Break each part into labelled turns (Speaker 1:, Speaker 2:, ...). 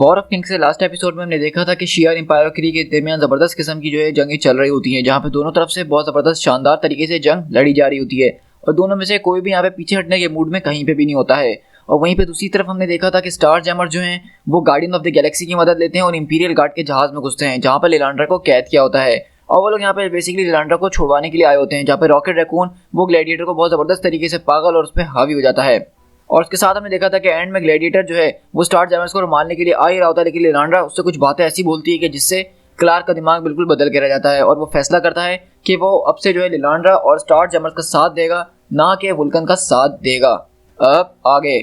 Speaker 1: War of Kings के last episode में हमने देखा था कि शियार एम्पायर और क्री के दरमियान जबरदस्त किस्म की जो है जंगें चल रही होती हैं, जहाँ पे दोनों तरफ से बहुत जबरदस्त शानदार तरीके से जंग लड़ी जा रही होती है और दोनों में से कोई भी यहाँ पे पीछे हटने के मूड में कहीं पे भी नहीं होता है। और वहीं पे दूसरी तरफ हमने देखा था कि स्टार जैमर जो हैं वो गार्डियन ऑफ द गैलेक्सी की मदद लेते हैं और इंपीरियल गार्ड के जहाज में घुसते हैं जहाँ पर लिलांड्रा को कैद किया होता है। और वो लोग यहाँ पे बेसिकली लिलांड्रा को छुड़वाने के लिए आए होते हैं, जहाँ पे रॉकेट रैकून वो ग्लैडिएटर को बहुत जबरदस्त तरीके से पागल और उस पर हावी हो जाता है। और उसके साथ हमने देखा था कि एंड में ग्लैडिएटर जो है वो स्टार जैमर्स को मारने के लिए आ ही रहा होता है, लेकिन लिलांड्रा उससे कुछ बातें ऐसी बोलती है कि जिससे क्लार्क का दिमाग बिल्कुल बदल के रह जाता है और वो फैसला करता है कि वो अब से जो है लिलांड्रा और स्टार जैमर्स का साथ देगा, ना कि वुल्कन का साथ देगा। अब आगे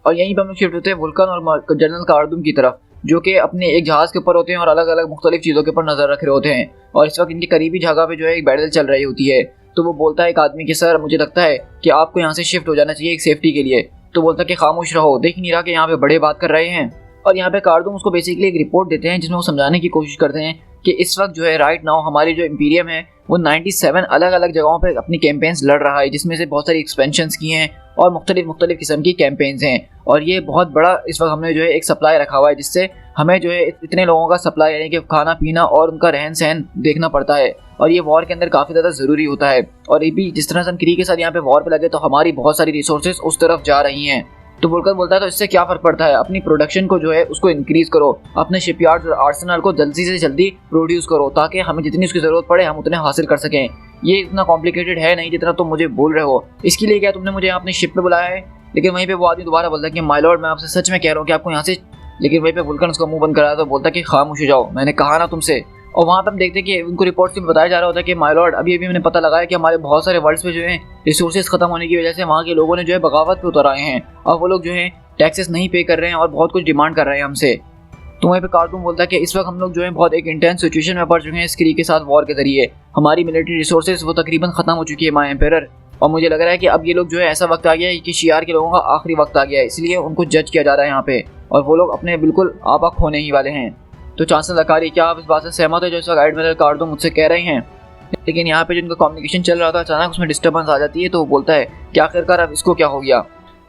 Speaker 1: और यहीं पर हम लोग शिफ्ट होते हैं वुल्कन और जनरल कार्डूम की तरफ, जो कि अपने एक जहाज के ऊपर होते हैं और अलग अलग मुख्तलिफ चीज़ों के ऊपर नजर रख रहे होते हैं। और इस वक्त इनकी करीबी जगह पे जो है एक बैटल चल रही होती है। तो वो बोलता है एक आदमी कि सर मुझे लगता है कि आपको यहाँ से शिफ्ट हो जाना चाहिए एक सेफ्टी के लिए। तो बोलता है कि खामोश रहो, देख नहीं रहा कि यहाँ पे बड़े बात कर रहे हैं। और यहाँ पे कार्डूम उसको बेसिकली एक रिपोर्ट देते हैं जिसमें वो समझाने की कोशिश करते हैं कि इस वक्त जो है राइट नाउ हमारी जो इंपीरियम है वो 97 अलग अलग जगहों पे अपनी कैंपेन्स लड़ रहा है, जिसमें से बहुत सारी एक्सपेंशंस की हैं और मुख्तलिफ किस्म की कैंपेन्स हैं। और ये बहुत बड़ा इस वक्त हमने जो है एक सप्लाई रखा हुआ है, जिससे हमें जो है इतने लोगों का सप्लाई यानी कि खाना पीना और उनका रहन सहन देखना पड़ता है। और ये वॉर के अंदर काफ़ी ज़्यादा ज़रूरी होता है। और ये भी जिस तरह से हम क्री के साथ यहाँ पे वॉर पे लगे तो हमारी बहुत सारी रिसोर्सेज उस तरफ जा रही हैं। तो वुल्कन बोलता है तो इससे क्या फ़र्क पड़ता है, अपनी प्रोडक्शन को जो है उसको इंक्रीज़ करो, अपने शिपयार्ड और आर्सेनल को जल्दी से जल्दी प्रोड्यूस करो ताकि हमें जितनी उसकी ज़रूरत पड़े हम उतने हासिल कर सकें। ये इतना कॉम्प्लिकेटेड है नहीं जितना तुम मुझे बोल रहे हो, इसके लिए क्या तुमने मुझे यहाँ अपने शिप पे बुलाया है। लेकिन वहीं पे वो आदमी दोबारा बोलता है कि माय लॉर्ड मैं आपसे सच में कह रहा हूँ कि आपको यहाँ से। लेकिन वहीं पे वुल्कन उसका मुंह बंद कराया तो बोलता है कि खामोश हो जाओ, मैंने कहा ना तुमसे। और वहाँ पर हम देखते हैं कि उनको रिपोर्ट में बताया जा रहा होता है कि माय लॉर्ड अभी मैंने पता लगाया कि हमारे बहुत सारे वर्ल्ड्स पे जो है रिसोर्सेज खत्म होने की वजह से वहाँ के लोगों ने जो है बगावत पे उतर आए हैं और वो लोग जो है टैक्सेस नहीं पे कर रहे हैं और बहुत कुछ डिमांड कर रहे हैं हमसे। तो वहीं पे कार्टून बोलता है कि इस वक्त हम लोग जो है बहुत एक इंटेंस सिचुएशन में पड़ चुके हैं स्क्री के साथ वॉर के जरिए। हमारी मिलिट्री रिसोर्सेज वो तकरीबन खत्म हो चुकी है माय एम्पायर। और मुझे लग रहा है कि अब ये लोग जो है ऐसा वक्त आ गया है कि शियार के लोगों का आखिरी वक्त आ गया है, इसलिए उनको जज किया जा रहा है यहाँ पे और वो लोग अपने बिल्कुल आपा खोने ही वाले हैं। तो चांसलर अकारी क्या आप इस बात से सहमत है जो इस वक्त एडमिरल कार्डून मुझसे कह रहे हैं। लेकिन यहाँ पे जिनका कम्युनिकेशन चल रहा था अचानक उसमें डिस्टर्बेंस आ जाती है। तो वो बोलता है कि आखिरकार अब इसको क्या हो गया।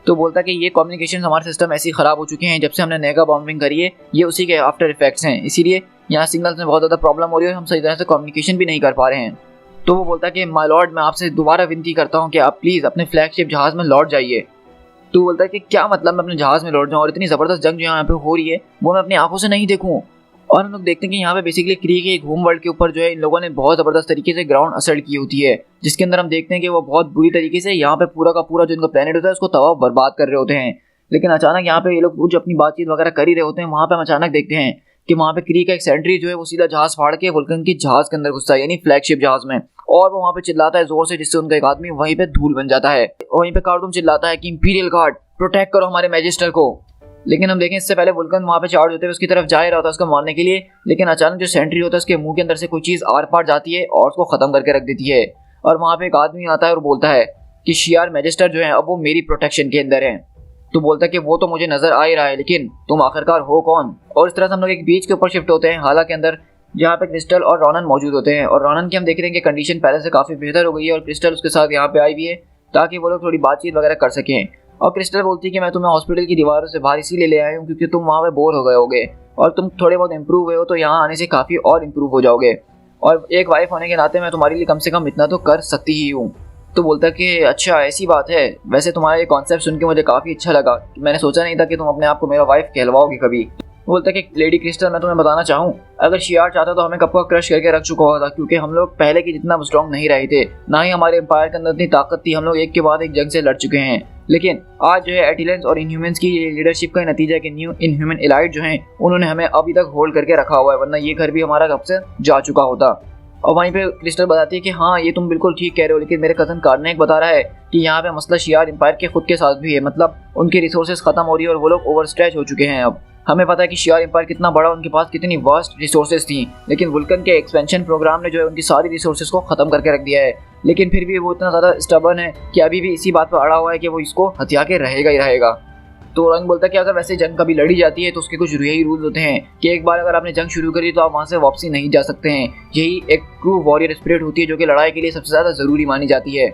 Speaker 1: तो बोलता है कि ये कम्युनिकेशन हमारे सिस्टम ऐसे ख़राब हो चुके हैं जब से हमने नेगा बॉम्बिंग करी है, ये उसी के आफ्टर इफेक्ट्स हैं, इसीलिए यहाँ सिग्नल्स में बहुत ज़्यादा प्रॉब्लम हो रही है और हम सही तरह से कम्युनिकेशन भी नहीं कर पा रहे हैं। तो वो बोलता है कि माय लॉर्ड मैं आपसे दोबारा विनती करता हूँ कि आप प्लीज़ अपने फ्लैगशिप जहाज़ में लौट जाइए। तो बोलता है कि क्या मतलब मैं अपने जहाज़ में लौट जाऊँ और इतनी ज़बरदस्त जंग जो यहाँ पे हो रही है वो मैं अपनी आंखों से नहीं देखूँ। और हम लोग देखते हैं कि यहाँ पे बेसिकली क्री के एक होम वर्ल्ड के ऊपर जो है इन लोगों ने बहुत ज़बरदस्त तरीके से ग्राउंड असल्ट की होती है, जिसके अंदर हम देखते हैं कि वो बहुत बुरी तरीके से यहाँ पे पूरा का पूरा जो इनका प्लेनेट होता है उसको तबाह बर्बाद कर रहे होते हैं। लेकिन अचानक यहाँ पे ये लोग जो अपनी बातचीत वगैरह कर ही रहे होते हैं, वहाँ पे हम अचानक देखते हैं कि वहाँ पे क्री का एक सेंट्री जो है वो सीधा जहाज फाड़ के वुल्कन के जहाज के अंदर घुसता है, यानी फ्लैगशिप जहाज में, और वो वहाँ पे चिल्लाता है जोर से जिससे उनका एक आदमी वहीं पे धूल बन जाता है। वहीं पे कार्डूम चिल्लाता है कि इंपीरियल गार्ड प्रोटेक्ट करो हमारे मैजिस्टर को। लेकिन हम देखें इससे पहले वुल्कन वहाँ पे चार्ज होते हुए उसकी तरफ जा ही रहा होता है उसको मारने के लिए, लेकिन अचानक जो सेंट्री होता है उसके मुंह के अंदर से कोई चीज़ आर पार जाती है और उसको ख़त्म करके रख देती है। और वहाँ पे एक आदमी आता है और बोलता है कि शियार मैजिस्टर जो है अब वो मेरी प्रोटेक्शन के अंदर है। तो बोलता है कि वो तो मुझे नज़र आ ही रहा है, लेकिन तुम आखिरकार हो कौन। और इस तरह से हम लोग एक बीच के ऊपर शिफ्ट होते हैं हालांकि अंदर, जहाँ पे क्रिस्टल और रॉनन मौजूद होते हैं। और रॉनन की हम देख रहे हैं कि कंडीशन पहले से काफ़ी बेहतर हो गई है और क्रिस्टल उसके साथ यहाँ पे आई भी है ताकि वो लोग थोड़ी बातचीत वगैरह कर सकें। और क्रिस्टल बोलती है कि मैं तुम्हें हॉस्पिटल की दीवारों से बाहर इसीलिए ले आया हूँ क्योंकि तुम वहाँ पे बोर हो गए होगे और तुम थोड़े बहुत इंप्रूव हुए हो तो यहाँ आने से काफ़ी और इम्प्रूव हो जाओगे, और एक वाइफ होने के नाते मैं तुम्हारे लिए कम से कम इतना तो कर सकती ही हूँ। तो बोलता है कि अच्छा ऐसी बात है, वैसे तुम्हारा ये कॉन्सेप्ट सुन के मुझे काफ़ी अच्छा लगा, मैंने सोचा नहीं था कि तुम अपने आप को मेरा वाइफ कहलवाओगे कभी। बोलता है कि लेडी क्रिस्टल मैं तुम्हें बताना चाहूँ, अगर शियार चाहता तो हमें कब का क्रश करके रख चुका होता, क्योंकि हम लोग पहले की जितना स्ट्रॉन्ग नहीं रहे थे, ना ही हमारे एम्पायर के अंदर इतनी ताकत थी, हम लोग एक के बाद एक जंग से लड़ चुके हैं। लेकिन आज जो है एटिलेंस और इनह्यूमन्स की लीडरशिप का नतीजा है कि न्यू इनह्यूमन एलाइट जो हैं उन्होंने हमें अभी तक होल्ड करके रखा हुआ है, वरना ये घर भी हमारा कब से जा चुका होता। और वहीं पे क्रिस्टल बताती है कि हाँ ये तुम बिल्कुल ठीक कह रहे हो, लेकिन मेरे कज़न कार्नेक बता रहा है कि यहाँ पे मसला शियार एम्पायर के खुद के साथ भी है, मतलब उनकी रिसोर्सेज खत्म हो रही है और वो लोग ओवर स्ट्रेच हो चुके हैं। अब हमें पता है कि शियार एम्पायर कितना बड़ा, उनके पास कितनी वास्ट रिसोर्सेज थी, लेकिन वुल्कन के एक्सपेंशन प्रोग्राम ने जो है उनकी सारी रिसोर्सेज को ख़त्म करके रख दिया है। लेकिन फिर भी वो इतना ज़्यादा स्टबर्न है कि अभी भी इसी बात पर अड़ा हुआ है कि वो इसको हथिया के रहेगा ही रहेगा। तो रंग बोलता है कि अगर वैसे जंग कभी लड़ी जाती है तो उसके कुछ यही रूल होते हैं कि एक बार अगर आपने जंग शुरू करी तो आप वहाँ से वापसी नहीं जा सकते हैं। यही एक ट्रू वॉरियर स्पिरिट होती है जो कि लड़ाई के लिए सबसे ज़्यादा ज़रूरी मानी जाती है।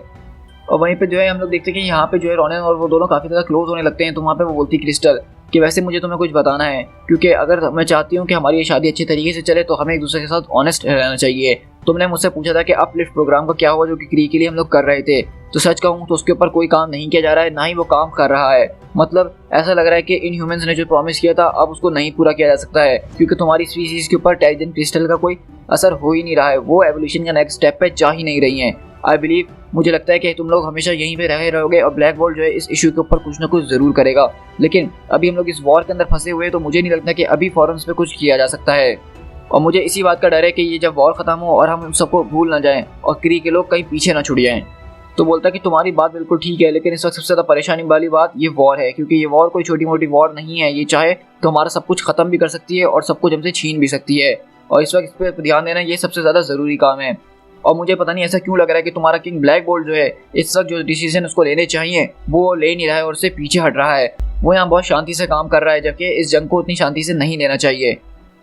Speaker 1: और वहीं पे जो है हम लोग देखते हैं कि यहाँ पे जो है रोनिन और वो दोनों काफ़ी ज़्यादा क्लोज होने लगते हैं। तो वहाँ पे वो बोलती क्रिस्टल कि वैसे मुझे तुम्हें कुछ बताना है, क्योंकि अगर मैं चाहती हूँ कि हमारी ये शादी अच्छी तरीके से चले तो हमें एक दूसरे के साथ ऑनेस्ट रहना चाहिए। तुमने मुझसे पूछा था कि अपलिफ्ट प्रोग्राम का क्या हुआ जो कि क्री के लिए हम लोग कर रहे थे, तो सच कहूँ तो उसके ऊपर कोई काम नहीं किया जा रहा है, ना ही वो काम कर रहा है। मतलब ऐसा लग रहा है कि इन ह्यूमंस ने जो प्रॉमिस किया था अब उसको नहीं पूरा किया जा सकता है, क्योंकि तुम्हारी स्पीसीज के ऊपर टेरिजन क्रिस्टल का कोई असर हो ही नहीं रहा है, वो एवोल्यूशन का नेक्स्ट स्टेप पे जा ही नहीं रही हैं। आई बिलीव, मुझे लगता है कि तुम लोग हमेशा यहीं पे रहे रहोगे और ब्लैक बोल्ट जो है इस इशू के ऊपर कुछ ना कुछ जरूर करेगा। लेकिन अभी हम लोग इस वॉर के अंदर फंसे हुए हैं, तो मुझे नहीं लगता कि अभी फौरन इस पे कुछ किया जा सकता है। और मुझे इसी बात का डर है कि ये जब वॉर खत्म हो और हम सबको भूल ना जाएं और क्री के लोग कहीं पीछे ना छुट जाएं। तो बोलता कि तुम्हारी बात बिल्कुल ठीक है, लेकिन इस वक्त सबसे ज़्यादा परेशानी वाली बात ये वॉर है, क्योंकि ये वॉर कोई छोटी मोटी वॉर नहीं है। ये चाहे तो हमारा सब कुछ खत्म भी कर सकती है और सब कुछ हमसे छीन भी सकती है, और इस वक्त इस पर ध्यान देना ये सबसे ज़्यादा ज़रूरी काम है। और मुझे पता नहीं ऐसा क्यों लग रहा है कि तुम्हारा किंग ब्लैक बोल्ट जो है इस वक्त जो डिसीजन उसको लेने चाहिए वो ले नहीं रहा है और उससे पीछे हट रहा है। वो यहाँ बहुत शांति से काम कर रहा है, जबकि इस जंग को उतनी शांति से नहीं लेना चाहिए।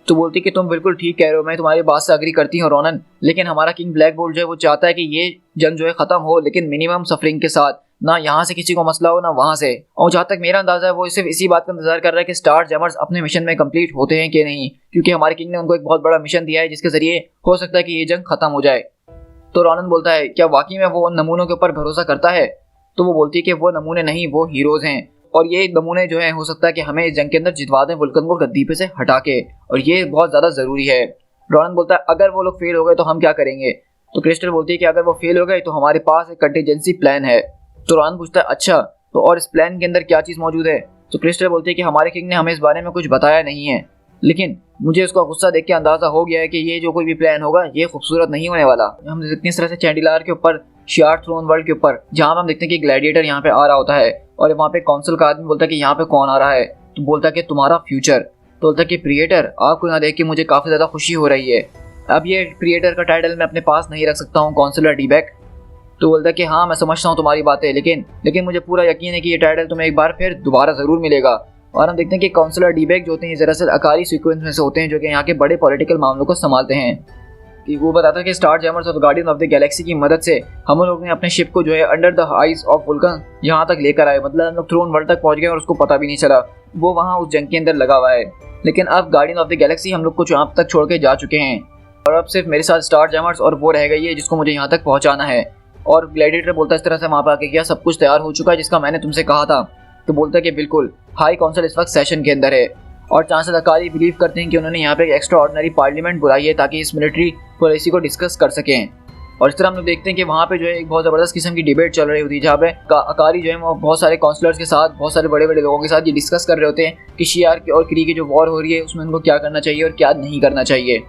Speaker 1: तो बोलती कि तुम बिल्कुल ठीक कह रहे हो, मैं तुम्हारी बात से अग्री करती हूँ रोनन, लेकिन हमारा किंग ब्लैक बोल्ट जो है वो चाहता है कि ये जंग जो है खत्म हो, लेकिन मिनिमम सफरिंग के साथ, ना यहाँ से किसी को मसला हो ना वहाँ से। और जहाँ तक मेरा अंदाजा है वो सिर्फ इसी बात का इंतजार कर रहा है कि स्टार जैमर्स अपने मिशन में कंप्लीट होते हैं कि नहीं, क्योंकि हमारे किंग ने उनको एक बहुत बड़ा मिशन दिया है जिसके जरिए हो सकता है कि ये जंग खत्म हो जाए। तो रोनन बोलता है क्या वाकई में वो उन नमूनों के ऊपर भरोसा करता है? तो वो बोलती है कि वो नमूने नहीं, वो हीरोज हैं, और ये नमूने जो है हो सकता है कि हमें इस जंग के अंदर जितवा दें वुल्कन को गद्दी पे से हटा के, और ये बहुत ज़्यादा ज़रूरी है। रोनन बोलता है अगर वो लोग फेल हो गए तो हम क्या करेंगे? तो क्रिस्टल बोलती है कि अगर वो फेल हो गए तो हमारे पास एक कंटीजेंसी प्लान है। तो रोनन पूछता है अच्छा, तो और इस प्लान के अंदर क्या चीज़ मौजूद है? तो क्रिस्टल बोलती है कि हमारे किंग ने हमें इस बारे में कुछ बताया नहीं है, लेकिन मुझे उसका गुस्सा देख के अंदाजा हो गया है कि ये जो कोई भी प्लान होगा ये खूबसूरत नहीं होने वाला। हम देखते हैं इस तरह से चैंडिलार के ऊपर, शियार थ्रोन वर्ल्ड के ऊपर, जहाँ हम देखते हैं कि ग्लैडिएटर यहाँ पे आ रहा होता है और वहाँ पे काउंसिल का आदमी बोलता है कि यहाँ पे कौन आ रहा है? तो बोलता है कि तुम्हारा फ्यूचर। तो बोलता है कि क्रिएटर, आपको यहाँ देख के मुझे काफ़ी ज़्यादा खुशी हो रही है। अब ये क्रिएटर का टाइटल मैं अपने पास नहीं रख सकता हूँ, काउंसिलर डीबैक। तो बोलता है कि हाँ मैं समझता हूँ तुम्हारी बातें, लेकिन मुझे पूरा यकीन है कि ये टाइटल तुम्हें एक बार फिर दोबारा ज़रूर मिलेगा। और हम देखते हैं कि काउंसिलर डीबैक जो होते हैं दरअसल अकारी सीक्वेंस में से होते हैं जो कि यहाँ के बड़े पॉलिटिकल मामलों को संभालते हैं। कि वो बताता है कि स्टार जैमर्स और गार्डियन ऑफ द गैलेक्सी की मदद से हम लोग ने अपने शिप को जो है under the eyes of Vulcan यहाँ तक लेकर आए। मतलब हम लोग थ्रोन वर्ल्ड तक पहुँच गए और उसको पता भी नहीं चला, वो वहाँ उस जंग के अंदर लगा हुआ है। लेकिन अब गार्डियन ऑफ द गैलेक्सी हम लोग को यहाँ तक छोड़ के जा चुके हैं, और अब सिर्फ मेरे साथ स्टार जैमर्स और वो रह गई है जिसको मुझे यहाँ तक पहुँचाना है। और ग्लैडिएटर बोलता है इस तरह से वहाँ पर आके क्या सब कुछ तैयार हो चुका है जिसका मैंने तुमसे कहा था? तो बोलता है कि बिल्कुल, हाई काउंसिल इस वक्त सेशन के अंदर है और चांसलर अकारी बिलीव करते हैं कि उन्होंने यहाँ पे एक एक्स्ट्रा ऑर्डिनरी पार्लियामेंट बुलाई है ताकि इस मिलिट्री पॉलिसी को डिस्कस कर सकें। और इस तरह हम लोग देखते हैं कि वहाँ पे जो है एक बहुत ज़बरदस्त किस्म की डिबेट चल रही होती है, जहाँ पे अकारी जो है वो बहुत सारे काउंसलर्स के साथ, बहुत सारे बड़े बड़े लोगों के साथ ये डिस्कस कर रहे होते हैं कि शियार और क्री की जो वॉर हो रही है उसमें उनको क्या करना चाहिए और क्या नहीं करना चाहिए।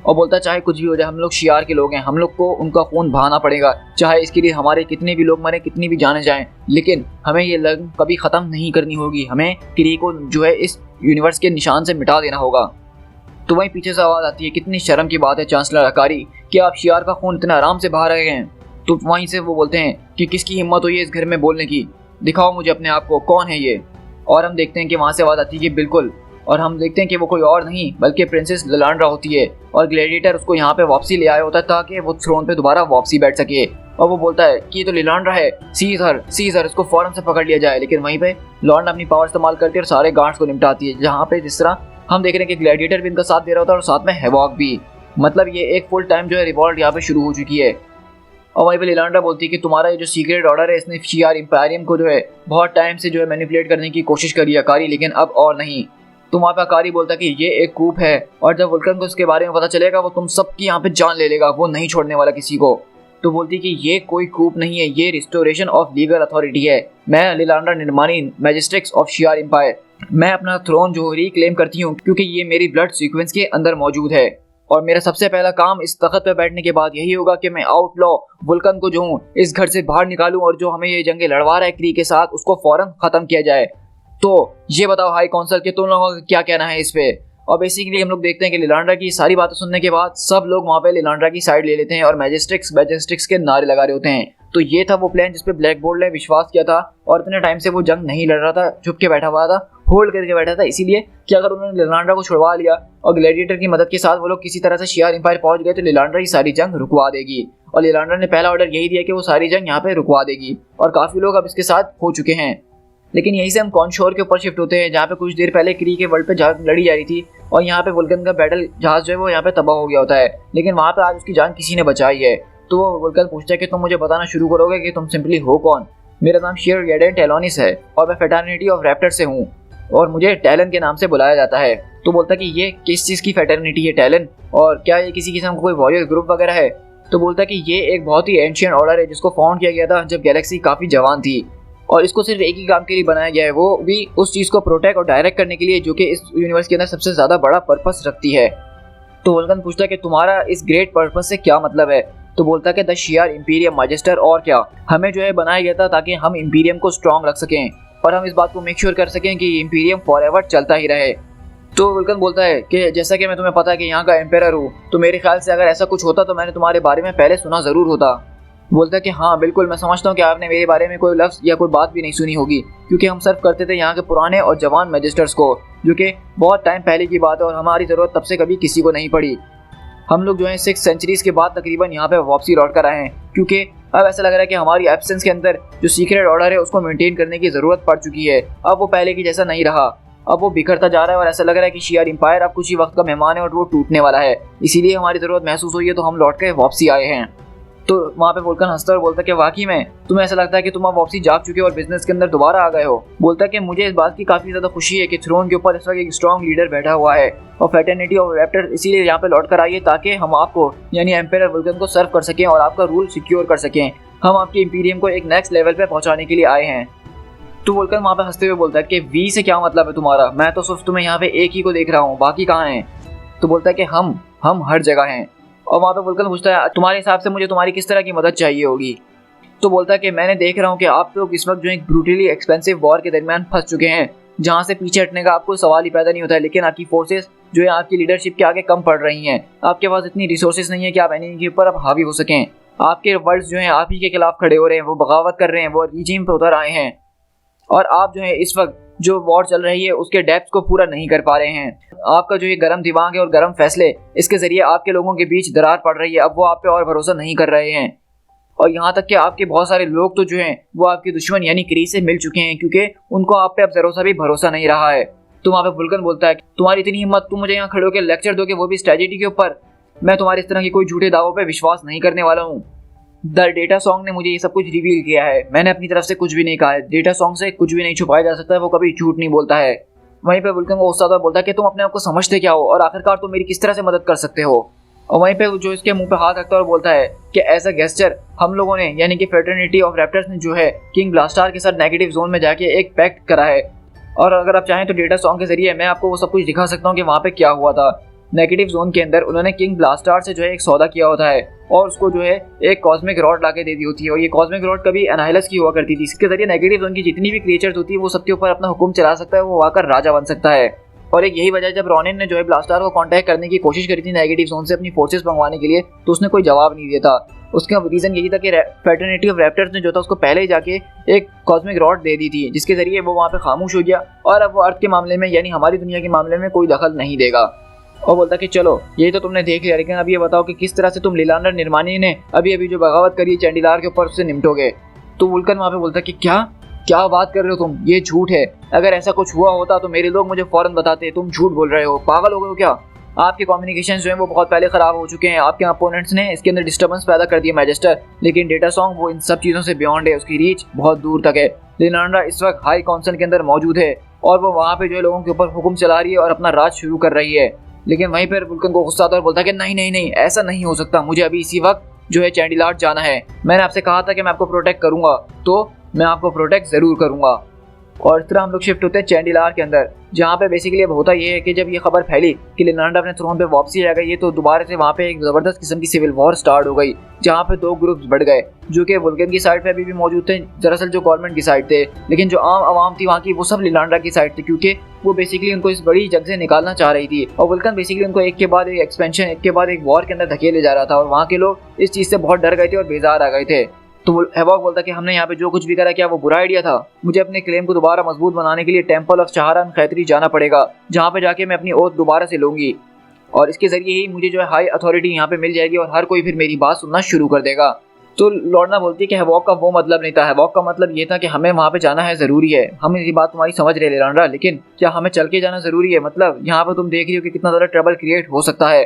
Speaker 1: और बोलता चाहे कुछ भी हो जाए, हम लोग शियार के लोग हैं, हम लोग को उनका खून बहाना पड़ेगा, चाहे इसके लिए हमारे कितने भी लोग मरे, कितनी भी जाने जाएं, लेकिन हमें ये लग कभी ख़त्म नहीं करनी होगी। हमें क्री को जो है इस यूनिवर्स के निशान से मिटा देना होगा। तो वहीं पीछे से आवाज़ आती है, कितनी शर्म की बात है चांसलर अकारी कि आप शियार का खून इतना आराम से बहा रहे हैं। तो वहीं से वो बोलते हैं कि किसकी हिम्मत हुई है इस घर में बोलने की, दिखाओ मुझे अपने आप को, कौन है ये? और हम देखते हैं कि वहाँ से आवाज़ आती है कि बिल्कुल, और हम देखते हैं कि वो कोई और नहीं बल्कि प्रिंसेस लिलांड्रा होती है, और ग्लैडिएटर उसको यहाँ पे वापसी ले आया होता है ताकि वो थ्रोन पे दोबारा वापसी बैठ सके। और वो बोलता है कि ये तो लिलांड्रा है, सीजर इसको फौरन से पकड़ लिया जाए। लेकिन वहीं पे लॉर्ड अपनी पावर इस्तेमाल करती है और सारे गार्ड्स को निपटाती है, जहाँ पे जिस तरह हम देख रहे हैं कि ग्लैडिएटर भी इनका साथ दे रहा होता है और साथ में हैवॉक भी। मतलब ये एक फुल टाइम जो है रिवॉल्ट यहाँ पे शुरू हो चुकी है। और वहीं पे लिलांड्रा बोलती है कि तुम्हारा ये जो सीक्रेट ऑर्डर है इसने शियार इंपेरियम को जो है बहुत टाइम से जो है मैनिपुलेट करने की कोशिश करी है अकारी, लेकिन अब और नहीं। तो वहाँ पे अकारी बोलता है कि ये एक कूप है और जब वुल्कन को इसके बारे में पता चलेगा वो तुम सबकी यहाँ पे जान ले लेगा, वो नहीं छोड़ने वाला किसी को। तो बोलती है कि ये कोई कूप नहीं है, ये रिस्टोरेशन ऑफ लीगल अथॉरिटी है। मैं लिलांड्रा निर्माणी, मैजिस्ट्रिक्स ऑफ शियार एम्पायर, मैं अपना थ्रोन जो रिक्लेम करती हूँ क्योंकि ये मेरी ब्लड सीक्वेंस के अंदर मौजूद है, और मेरा सबसे पहला काम इस तख्त पे बैठने के बाद यही होगा कि मैं आउटलॉ वुल्कन को जो हूँ इस घर से बाहर निकालूं, और जो हमें ये जंगे लड़वा रहा है क्री के साथ उसको फौरन खत्म किया जाए। तो ये बताओ हाई काउंसिल के तुम लोगों का क्या कहना है इस पे? और बेसिकली हम लोग देखते हैं कि लिलांड्रा की सारी बातें सुनने के बाद सब लोग वहाँ पे लिलांड्रा की साइड ले लेते हैं और मैजिस्ट्रिक्स के नारे लगा रहे होते हैं। तो ये था वो प्लान जिसपे ब्लैक बोल्ट ने विश्वास किया था और इतने टाइम से वो जंग नहीं लड़ रहा था, छुप के बैठा हुआ था, होल्ड करके बैठा था, इसीलिए कि अगर उन्होंने लिलांड्रा को छुड़वा लिया और ग्लैडिएटर की मदद के साथ वो लोग किसी तरह से शियार एम्पायर पहुंच गए तो लिलांड्रा की सारी जंग रुकवा देगी। और लिलांड्रा ने पहला ऑर्डर यही दिया कि वो सारी जंग यहाँ पे रुकवा देगी और काफी लोग अब इसके साथ हो चुके हैं। लेकिन यहीं से हम कॉनशोर के ऊपर शिफ्ट होते हैं, जहाँ पे कुछ देर पहले क्री के वर्ल्ड पे जंग लड़ी जा रही थी और यहाँ पे वुल्कन का बैटल जहाज जो है वो यहाँ पे तबाह हो गया होता है, लेकिन वहाँ पे आज उसकी जान किसी ने बचाई है। तो वो वुल्कन पूछता है कि तुम मुझे बताना शुरू करोगे कि तुम सिंपली हो कौन। मेरा नाम शियर गेडेन टेलोनिस है और मैं फेटर्निटी ऑफ रैप्टर से हूँ और मुझे टैलन के नाम से बुलाया जाता है। तो बोलता कि ये किस चीज़ की फेटर्निटी है टैलन, और क्या ये किसी किस्म का कोई वॉरियर ग्रुप वगैरह है। तो बोलता कि ये एक बहुत ही एंशिएंट ऑर्डर है जिसको फाउंड किया गया था जब गैलेक्सी काफ़ी जवान थी और इसको सिर्फ एक ही काम के लिए बनाया गया है, वो भी उस चीज़ को प्रोटेक्ट और डायरेक्ट करने के लिए जो कि इस यूनिवर्स के अंदर सबसे ज़्यादा बड़ा पर्पस रखती है। तो वुल्कन पूछता है कि तुम्हारा इस ग्रेट पर्पस से क्या मतलब है। तो बोलता है कि द शियार इंपीरियम मैजेस्टर, और क्या, हमें जो है बनाया गया था ताकि हम इंपीरियम को स्ट्रॉन्ग रख सकें और हम इस बात को मेक श्योर कर सकें कि इंपीरियम फॉरएवर चलता ही रहे। तो वुल्कन बोलता है कि जैसा कि मैं तुम्हें पता है कि यहाँ का एम्पेरर हूँ, तो मेरे ख्याल से अगर ऐसा कुछ होता तो मैंने तुम्हारे बारे में पहले सुना ज़रूर होता। बोलता है कि हाँ बिल्कुल, मैं समझता हूँ कि आपने मेरे बारे में कोई लफ्ज़ या कोई बात भी नहीं सुनी होगी, क्योंकि हम सर्व करते थे यहाँ के पुराने और जवान मैजिस्टर्स को, जो कि बहुत टाइम पहले की बात है और हमारी ज़रूरत तब से कभी किसी को नहीं पड़ी। हम लोग जो है 6 सेंचुरीज के बाद तकरीबन यहाँ पे वापसी लौट कर आए हैं, क्योंकि अब ऐसा लग रहा है कि हमारी एब्सेंस के अंदर जो सीक्रेट ऑर्डर है उसको मेंटेन करने की ज़रूरत पड़ चुकी है। अब वो पहले की जैसा नहीं रहा, अब वो बिखरता जा रहा है और ऐसा लग रहा है कि शियार एम्पायर अब कुछ ही वक्त का मेहमान है और वो टूटने वाला है। इसीलिए हमारी ज़रूरत महसूस हुई है तो हम लौट के वापसी आए हैं। तो वहाँ पे वुल्कन हंसता और बोलता है कि वाकई में तुम्हें ऐसा लगता है कि तुम अब वापसी जाग चुके हो और बिजनेस के अंदर दोबारा आ गए हो। बोलता है कि मुझे इस बात की काफ़ी ज़्यादा खुशी है कि थ्रोन के ऊपर इस वक्त एक स्ट्रॉन्ग लीडर बैठा हुआ है और फेटर्निटी ऑफ रैप्टर इसीलिए यहाँ पे लौट कर आई है ताकि हम आपको यानी एम्पायर वुल्कन को सर्व कर सकें और आपका रूल सिक्योर कर सकें। हम आपके इंपीरियम को एक नेक्स्ट लेवल पे पहुँचाने के लिए आए हैं। तो वुल्कन वहाँ पे हंसते हुए बोलता है कि वी से क्या मतलब है तुम्हारा, मैं तो सिर्फ तुम्हें यहाँ पे एक ही को देख रहा हूँ, बाकी कहाँ हैं। तो बोलता है कि हम हर जगह हैं। और वहाँ पे वुल्कन पूछता है तुम्हारे हिसाब से मुझे तुम्हारी किस तरह की मदद चाहिए होगी। तो बोलता है कि मैंने देख रहा हूँ कि आप लोग इस वक्त जो एक ब्रूटली एक्सपेंसिव वॉर के दरमियान फंस चुके हैं, जहाँ से पीछे हटने का आपको सवाल ही पैदा नहीं होता है, लेकिन आपकी फोर्सेस जो है आपकी लीडरशिप के आगे कम पड़ रही हैं। आपके पास इतनी रिसोर्सेज नहीं है कि आप एनिमी के ऊपर अब हावी हो सकें। आपके वर्ल्ड्स जो हैं आप ही के खिलाफ खड़े हो रहे हैं, वो बगावत कर रहे हैं, वो रिजीम पे उतर आए हैं और आप जो है इस वक्त जो वॉर चल रही है उसके डेप्थ को पूरा नहीं कर पा रहे हैं। आपका जो ये गर्म दिमाग है और गर्म फैसले, इसके जरिए आपके लोगों के बीच दरार पड़ रही है। अब वो आप पे और भरोसा नहीं कर रहे हैं और यहाँ तक कि आपके बहुत सारे लोग तो जो हैं वो आपके दुश्मन यानी क्री से मिल चुके हैं, क्योंकि उनको आप पे अब जरा सा भी भरोसा नहीं रहा है। तो वहाँ पे वुल्कन बोलता है तुम्हारी इतनी हिम्मत, तुम मुझे यहाँ खड़े होकर लेक्चर दोगे, वो भी स्ट्रेटेजी के ऊपर। मैं तुम्हारे इस तरह की कोई झूठे दावों पर विश्वास नहीं करने वाला हूँ। द डेटा सॉन्ग ने मुझे ये सब कुछ रिवील किया है, मैंने अपनी तरफ से कुछ भी नहीं कहा है। डेटा सॉन्ग से कुछ भी नहीं छुपाया जा सकता है, वो कभी झूठ नहीं बोलता है। वहीं पे वुल्कन को गुस्सा आता है, बोलता है कि तुम अपने आप को समझते क्या हो और आखिरकार तुम मेरी किस तरह से मदद कर सकते हो। और वहीं पे जो इसके मुंह पे हाथ रखता है और बोलता है कि एज अ गेस्चर हम लोगों ने यानी कि फेटर्निटी ऑफ रैप्टर्स ने जो है किंग ब्लास्टार के साथ नेगेटिव जोन में जाके एक पैक्ट करा है और अगर आप चाहें तो डेटा सॉन्ग के जरिए मैं आपको वो सब कुछ दिखा सकता हूँ कि वहाँ पे क्या हुआ था। नेगेटिव जोन के अंदर उन्होंने किंग ब्लास्टार से जो है एक सौदा किया होता है और उसको जो है एक कॉस्मिक रॉड लाके दे दी होती है और ये कॉस्मिक रॉड कभी एनाहिलस की हुआ करती थी। इसके जरिए नेगेटिव जोन की जितनी भी क्रिएचर्स होती है वो सबके ऊपर अपना हुक्म चला सकता है, वो आकर राजा बन सकता है। और एक यही वजह जब रॉनिन ने जो है ब्लास्टार को कांटेक्ट करने की कोशिश करी थी नेगेटिव जोन से अपनी फोर्सेस मंगवाने के लिए, तो उसने कोई जवाब नहीं दिया था। उसका रीज़न यही था कि फेटर्निटी ऑफ रैप्टर्स ने जो था उसको पहले ही जाके एक कॉस्मिक रॉड दे दी थी, जिसके जरिए वो वहाँ पे खामोश हो गया और अब वो अर्थ के मामले में यानी हमारी दुनिया के मामले में कोई दखल नहीं देगा। और बोलता कि चलो यही तो तुमने देख लिया, लेकिन अब ये बताओ कि किस तरह से तुम लिलांडर निर्माणी ने अभी जो बगावत करी चैंडिलार के ऊपर उससे निपटोगे। तो वुल्कन वहाँ पे बोलता कि क्या बात कर रहे हो तुम, ये झूठ है। अगर ऐसा कुछ हुआ होता तो मेरे लोग मुझे फौरन बताते, तुम झूठ बोल रहे हो, पागल हो गए हो क्या। आपके कम्युनिकेशन जो है वो बहुत पहले ख़राब हो चुके हैं, आपके अपोनेंट्स ने इसके अंदर डिस्टर्बेंस पैदा कर दिया मैजिस्टर, लेकिन डेटा सॉन्ग वो इन सब चीज़ों से बियॉन्ड है, उसकी रीच बहुत दूर तक है। लिलांडा इस वक्त हाई काउंसिल के अंदर मौजूद है और वो वहाँ पे जो है लोगों के ऊपर हुक्म चला रही है और अपना राज शुरू कर रही है। लेकिन वहीं पर वुल्कन को गुस्सा आता है और बोलता है कि नहीं ऐसा नहीं हो सकता, मुझे अभी इसी वक्त जो है चैंडिलार जाना है। मैंने आपसे कहा था कि मैं आपको प्रोटेक्ट करूंगा, तो मैं आपको प्रोटेक्ट ज़रूर करूंगा। और इस तरह हम लोग शिफ्ट होते हैं चैंडिलार के अंदर, जहाँ पे बेसिकली अब होता ये है कि जब ये खबर फैली कि लिलांडा अपने थ्रोन पे वापसी आ गई है, तो दोबारा से वहाँ पे एक ज़बरदस्त किस्म की सिविल वॉर स्टार्ट हो गई, जहाँ पे 2 ग्रुप्स बढ़ गए जो कि वुल्कन की साइड पे अभी भी मौजूद थे, दरअसल जो गवर्नमेंट की साइड थे, लेकिन जो आम आवाम थी वहाँ की वो सब लिलांडा की साइड थी, क्योंकि वो बेसिकली उनको इस बड़ी जंग से निकालना चाह रही थी और वुल्कन बेसिकली उनको एक के बाद एक एक्सपेंशन, एक के बाद एक वॉर के अंदर धकेले जा रहा था और वहाँ के लोग इस चीज़ से बहुत डर गए थे और बेजार आ गए थे। तो हैवॉक बोलता है कि हमने यहाँ पे जो कुछ भी करा क्या वो बुरा आइडिया था। मुझे अपने क्लेम को दोबारा मजबूत बनाने के लिए टेंपल ऑफ शहारान खैतरी जाना पड़ेगा, जहाँ पे जाके मैं अपनी ओथ दोबारा से लूंगी और इसके जरिए ही मुझे जो है हाई अथॉरिटी यहाँ पे मिल जाएगी और हर कोई फिर मेरी बात सुनना शुरू कर देगा। तो लॉर्ना बोलती है कि हैवॉक का वो मतलब नहीं था। हैवॉक का मतलब ये था कि हमें वहाँ पे जाना है, ज़रूरी है। हम ये बात तुम्हारी समझ रहे लिलांड्रा, लेकिन क्या हमें चल के जाना ज़रूरी है? मतलब यहाँ पे तुम देख रही हो कि कितना ज़्यादा ट्रबल क्रिएट हो सकता है।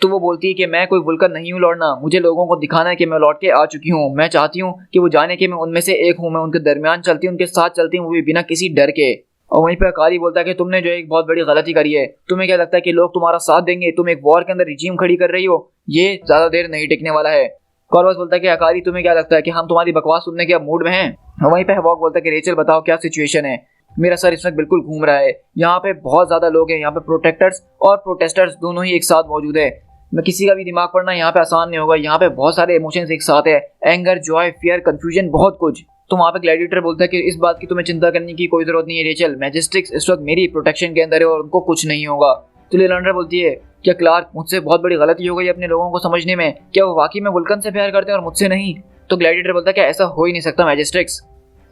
Speaker 1: तो वो बोलती है कि मैं कोई वुल्कन नहीं हूँ लॉर्ना, मुझे लोगों को दिखाना है कि मैं लौट के आ चुकी हूँ। मैं चाहती हूँ कि वो जाने के मैं उनमें से एक हूँ, मैं उनके दरमियान चलती हूँ, उनके साथ चलती हूँ, वो भी बिना किसी डर के। और वहीं पे अकारी बोलता है कि तुमने जो एक बहुत बड़ी गलती करी है। तुम्हें क्या लगता है कि लोग तुम्हारा साथ देंगे? तुम एक वॉर के अंदर रिजीम खड़ी कर रही हो, ये ज़्यादा देर नहीं टिकने वाला है। कॉर्वस बोलता है कि अकारी तुम्हें क्या लगता है कि हम तुम्हारी बकवास सुनने के अब मूड में हैं? वहीं पे हैवॉक बोलता है कि रेचल बताओ क्या सिचुएशन है। मेरा सर इस वक्त बिल्कुल घूम रहा है। यहाँ पे बहुत ज़्यादा लोग हैं, यहाँ पे प्रोटेक्टर्स और प्रोटेस्टर्स दोनों ही एक साथ मौजूद है। मैं किसी का भी दिमाग पढ़ना यहाँ पे आसान नहीं होगा। यहाँ पे बहुत सारे इमोशंस एक साथ है, एंगर, जॉय, फियर, कंफ्यूजन, बहुत कुछ। तो वहाँ पे ग्लैडिएटर बोलता है कि इस बात की तुम्हें चिंता करने की कोई जरूरत नहीं है रेचल, मैजेस्टिक्स इस वक्त मेरी प्रोटेक्शन के अंदर है और उनको कुछ नहीं होगा। तो लिलांड्रा बोलती है क्या क्लार्क मुझसे बहुत बड़ी गलती हो गई अपने लोगों को समझने में? क्या वो वाकई में वुल्कन से प्यार करते हैं और मुझसे नहीं? तो ग्लैडिएटर बोलता है कि ऐसा हो ही नहीं सकता मैजेस्टिक्स।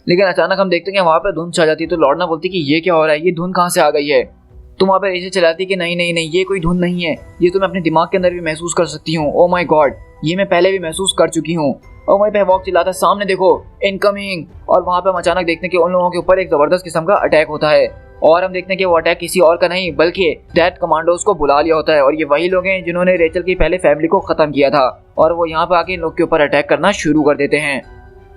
Speaker 1: लेकिन अचानक हम देखते हैं कि वहाँ पे धुंध छा जाती है। तो लॉर्ना बोलती है कि ये क्या हो रहा है, ये धुंध कहाँ से आ गई है? तो वहाँ पे रेचल चलाती है कि नहीं नहीं नहीं, ये कोई धुंध नहीं है, ये तो मैं अपने दिमाग के अंदर भी महसूस कर सकती हूँ। ओ माय गॉड, ये मैं पहले भी महसूस कर चुकी हूँ। और वहीं पे वॉक चिल्लाता है सामने देखो इनकमिंग। और वहाँ पे हम अचानक देखते हैं कि उन लोगों के ऊपर एक जबरदस्त किस्म का अटैक होता है और हम देखते हैं कि वो अटैक किसी और का नहीं बल्कि डेथ कमांडोज को बुला लिया होता है। और ये वही लोग हैं जिन्होंने रेचल की पहले फैमिली को खत्म किया था और वो यहाँ पे आके इन लोग के ऊपर अटैक करना शुरू कर देते हैं।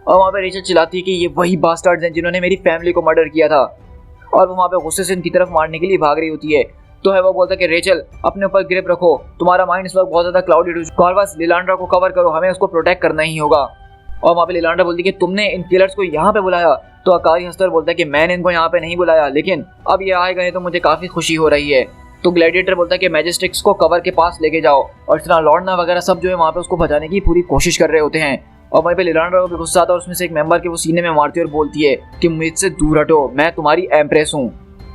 Speaker 1: और वहाँ पे रेचल चिल्लाती है कि ये वही बास्टर्ड्स हैं जिन्होंने मेरी फैमिली को मर्डर किया था और वो वहाँ पे गुस्से से इनकी तरफ मारने के लिए भाग रही होती है। तो है वो बोलता है कि रेचल अपने ऊपर ग्रिप रखो, तुम्हारा माइंड इस वक्त बहुत ज्यादा क्लाउडेड हो चुका है। कॉर्वस लिलांड्रा को कवर करो, हमें उसको प्रोटेक्ट करना ही होगा। और वहाँ पे लिलांड्रा बोलती है कि तुमने इन किलर्स को यहाँ पे बुलाया? तो अकारी हंसकर बोलता है कि मैंने इनको यहाँ पे नहीं बुलाया, लेकिन अब ये आए गए तो मुझे काफी खुशी हो रही है। तो ग्लैडिएटर बोलता है कि मैजेस्टिक्स को कवर के पास लेके जाओ और इस तरह लॉर्ना वगैरह सब जो है वहाँ पे उसको बचाने की पूरी कोशिश कर रहे होते हैं। और वहीं पे लिलांड्रा को भी गुस्सा आता है और उसमें से एक मेंबर के वो सीने में मारती है और बोलती है कि मुझसे दूर हटो, मैं तुम्हारी एम्प्रेस हूँ।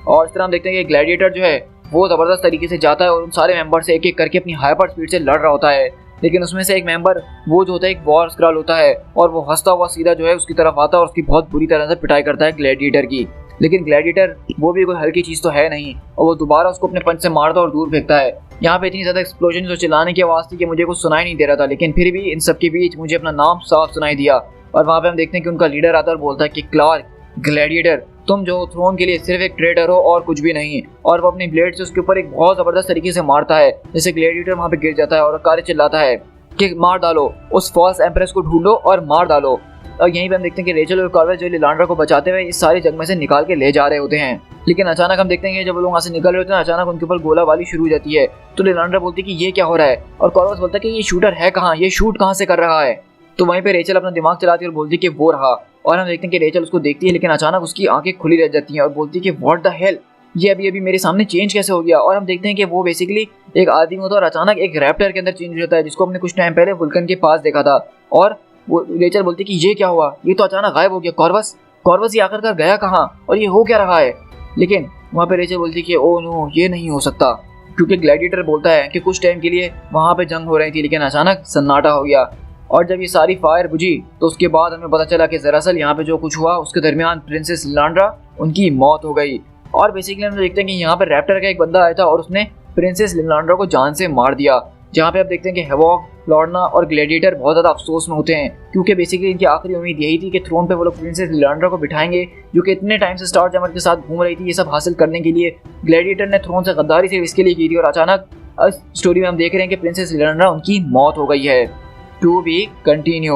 Speaker 1: और इस तरह हम देखते हैं कि ग्लैडिएटर जो है वो जबरदस्त तरीके से जाता है और उन सारे मेंबर से एक एक करके अपनी हाइपर स्पीड से लड़ रहा होता है। लेकिन उसमें से एक मेंबर वो जो होता है एक वॉर स्क्रॉल होता है और वो हंसता हुआ सीधा जो है उसकी तरफ आता है और उसकी बहुत बुरी तरह से पिटाई करता है ग्लैडिएटर की। लेकिन ग्लैडिएटर वो भी कोई हल्की चीज़ तो है नहीं और वो दोबारा उसको अपने पंच से मारता और दूर फेंकता है। यहाँ पे इतनी ज़्यादा एक्सप्लोजन और चिल्लाने की आवाज़ थी कि मुझे कुछ सुनाई नहीं दे रहा था, लेकिन फिर भी इन सब के बीच मुझे अपना नाम साफ सुनाई दिया। और वहाँ पे हम देखते हैं कि उनका लीडर आता है और बोलता है कि क्लार्क, ग्लैडिएटर तुम जो थ्रोन के लिए सिर्फ एक ट्रेडर हो और कुछ भी नहीं। और वो अपनी ब्लेड से उसके ऊपर एक बहुत जबरदस्त तरीके से मारता है, जैसे ग्लैडिएटर वहाँ पे गिर जाता है और कार्य चिल्लाता है कि मार डालो, उस फॉल्स एम्प्रेस को ढूंढो और मार डालो। और यहीं पे हम देखते हैं कि रेचल और कॉर्वस जो लिलांड्रा को बचाते हुए इस सारी जंग में से निकाल के ले जा रहे होते हैं। लेकिन अचानक हम देखते हैं कि जब वो लोग वहाँ से निकल रहे होते हैं अचानक उनके ऊपर गोलाबारी शुरू हो जाती है। तो लिलांड्रा बोलती है कि ये क्या हो रहा है और कॉर्वस बोलता है कि ये शूटर है कहाँ, ये शूट कहाँ से कर रहा है। तो वहीं पे रेचल अपना दिमाग चलाती है और बोलती है कि वो रहा। और हम देखते हैं कि रेचल उसको देखती है लेकिन अचानक उसकी आंखें खुली रह जाती हैं और बोलती है कि व्हाट द हेल, ये अभी मेरे सामने चेंज कैसे हो गया। और हम देखते हैं कि वो बेसिकली एक आदमी होता है और अचानक एक रैप्टर के अंदर चेंज हो जाता है जिसको हमने कुछ टाइम पहले वुल्कन के पास देखा था। और वो रेचल बोलती है कि ये क्या हुआ, ये तो अचानक गायब हो गया। कॉर्वस ये आखिरकार गया कहाँ और ये हो क्या रहा है। लेकिन वहाँ पे रेचल बोलती है कि ओ नो, ये नहीं हो सकता, क्योंकि ग्लैडिएटर बोलता है कि कुछ टाइम के लिए वहाँ पे जंग हो रही थी लेकिन अचानक सन्नाटा हो गया। और जब ये सारी फायर बुझी तो उसके बाद हमें पता चला कि दरअसल यहाँ पे जो कुछ हुआ उसके दरमियान प्रिंसेस लिलांड्रा उनकी मौत हो गई। और बेसिकली हम देखते हैं कि यहाँ पे रैप्टर का एक बंदा आया था और उसने प्रिंसेस लिलांड्रा को जान से मार दिया। जहाँ पे आप देखते हैं कि हैवॉक, लॉर्ना और ग्लैडिएटर बहुत ज़्यादा अफसोस में होते हैं क्योंकि बेसिकली इनकी आखिरी उम्मीद यही थी कि थ्रोन पे वो लोग प्रिंसेस लिलांड्रा को बिठाएंगे जो कि इतने टाइम से स्टार जैमर के साथ घूम रही थी। ये सब हासिल करने के लिए ग्लैडिएटर ने थ्रोन से गद्दारी से इसके लिए की थी और अचानक इस स्टोरी में हम देख रहे हैं कि प्रिंसेस लिलांड्रा उनकी मौत हो गई है। To be continue.